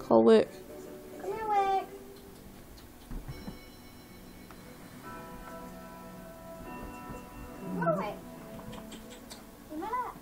Call Wick. Come here, Wick. Come on, Wick. Give it up.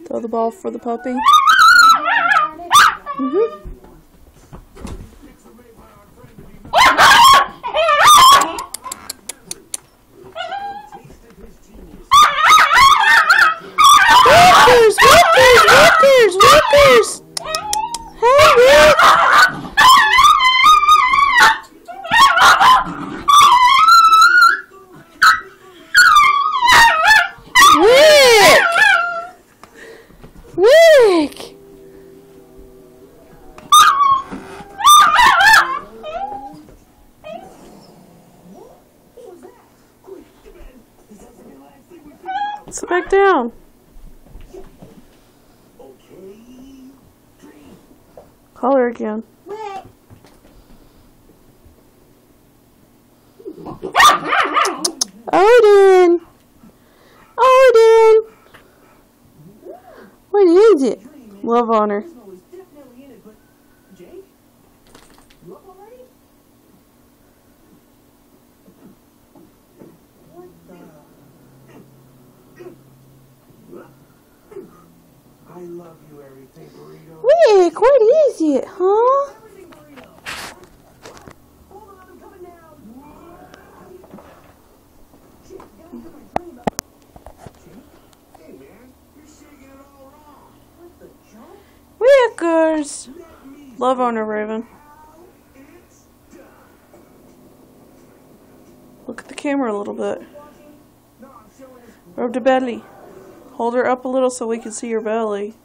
Throw the ball for the puppy. Mm-hmm. Walkers! Hey, Wick! Wick! Sit back down. Call her again. Wick. Odin! Odin! What is it? Love on her. I love you, everything, burrito. Wick, what is it, huh? Everything, burrito. Hold on, I'm coming down. Jake, gotta get my dream up. Jake? Hey, man, you're shaking it all wrong. What the jump? Wickers! Love on her, Raven. It's done. Look at the camera a little bit. No, I'm showing this. Rub the belly. Hold her up a little so we can see your belly.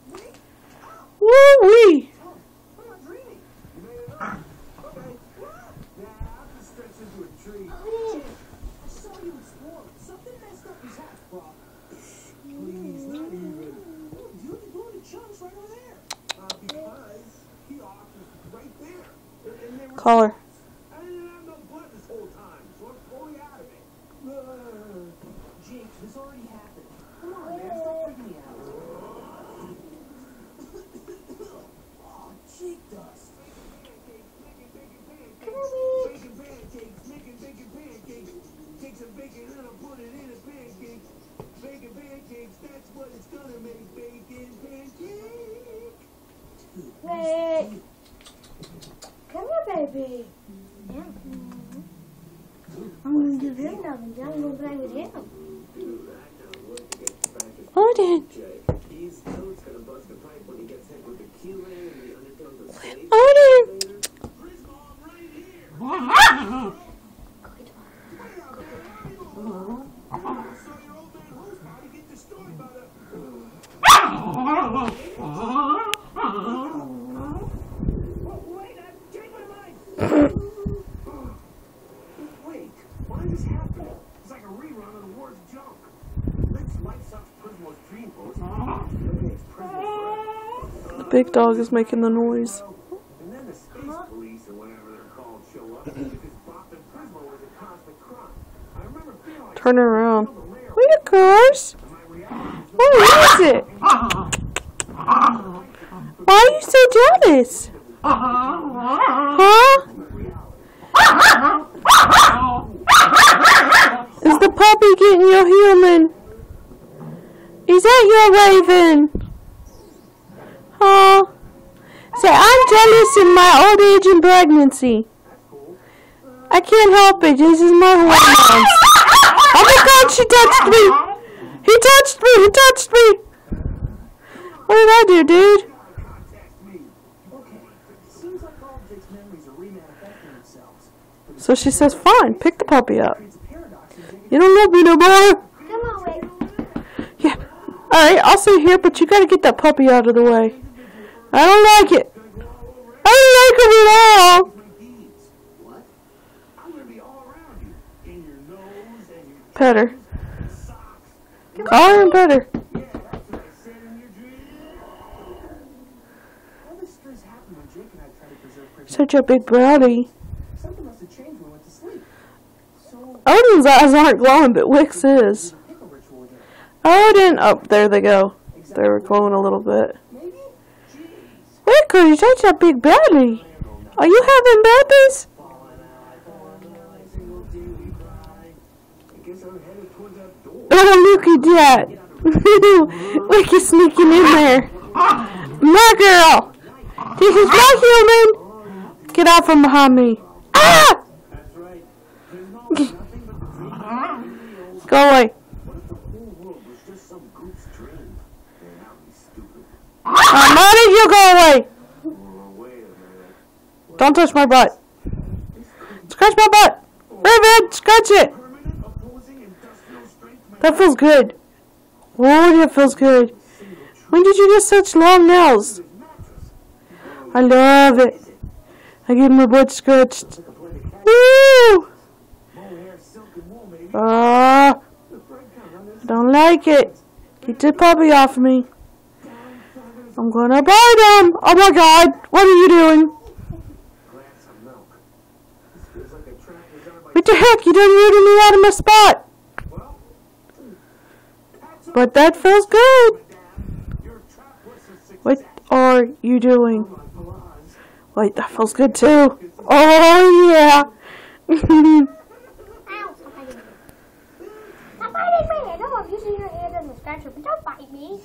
Woo-wee! I'm not dreaming. You made it up. Okay. Nah, I'm just stretched into a tree. I saw you explore. Something messed up his house, bro. Please, not even. You blew the chunks right over there. Because he offers right there. And they were Call her. I didn't have no blood this whole time, so I'm fully out of it. Jake, this already happened. Come on, man, stop freaking me out. Oh, Jake dust. Making pancakes, making pancakes. Take some bacon and I'll put it in a pancake. Bacon pancakes, that's what it's gonna make. Bacon pancake. Wick. Come here, baby. Yeah. I'm gonna give him nothing. I'm gonna play with him. Odin! He's gonna bust a pipe when he gets hit with the Q and the undertones of space. Odin! Prisma, I'm right here. I saw your old man Rose body get destroyed by the. Wait, I changed my mind. Wait, why is this happening? It's like a rerun of the War's Junk. Let's lights up Prismo's dream post. Eliminates Prismo. The big dog is making the noise. And then the space police or whatever they're called show up because Bop and Prismo was a constant crime. I remember feeling like Turn her around. Wickers! What is it? Why are you so jealous? Huh? Is the puppy getting your human? Is that your Raven? Huh? Say, I'm jealous in my old age and pregnancy. I can't help it. This is my hormones. Oh my God, she touched me. He touched me. He touched me. What did I do, dude? So she says, fine, pick the puppy up. You don't love me no more. Come on, Wick. Yeah. Alright, I'll sit here, but you gotta get that puppy out of the way. I don't like it. I don't like him at all. What? I'm gonna be all around you. In your nose Pet her. Call her and pet her. Yeah, that's what I said in your dream. All this stress happened when Jake and I tried to preserve Christmas. Such a big brownie. Something must have changed when we went to sleep. So, Odin's eyes aren't glowing, but Wick's is. pick a ritual again. Odin! Oh, there they go. They were glowing a little bit. Maybe? Jeez. Wick, are you such a big belly? Are you having babies? Falling out, single day we cry. I guess I'm headed towards that door. Oh, look at that. Wick is sneaking in there. My girl! This is my human! Get out from behind me. Ah! That's right. There's nothing but the dream of the Go away. What if the whole world was just some goof's dream? Then I'll be stupid. Monty, you go away. Oh, wait a minute. Don't touch my butt. Scratch my butt. Raven, scratch it. Permanent opposing industrial strength That feels good. Oh, that feels good. When did you get such long nails? I love it. I get my butt scratched. Woo! mohair, silk, and wool, maybe. Ah, The breadcrumb on this I don't like it. Get the puppy off me. I'm gonna bite him. Oh my God, what are you doing? glass of milk. This feels like a trap designed by... What the heck? You done rooted me out of my spot. Well, that's all But that feels good. Dad. Your trap was a success. What are you doing? Come on, Palaz. Wait, that feels good too. Oh yeah. Ow, stop biting me. Stop biting me. I know I'm using your hand as a scratcher, but don't bite me.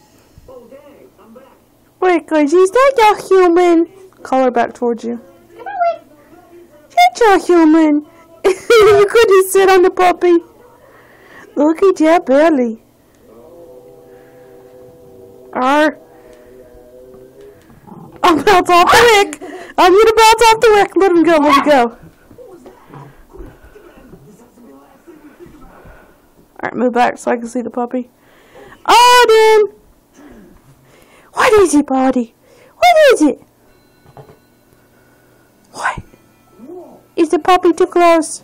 Oh, dang, I'm back. Wait, cause he's not a human. Call her back towards you. Come on, Wick. Such a human. You couldn't sit on the puppy. Look at that belly. Arr. I'll bounce off the wick. I'm gonna bounce off the wick. Let him go, let him go. Alright, move back so I can see the puppy. Odin! What is it, buddy? What is it? What? Is the puppy too close?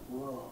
Whoa.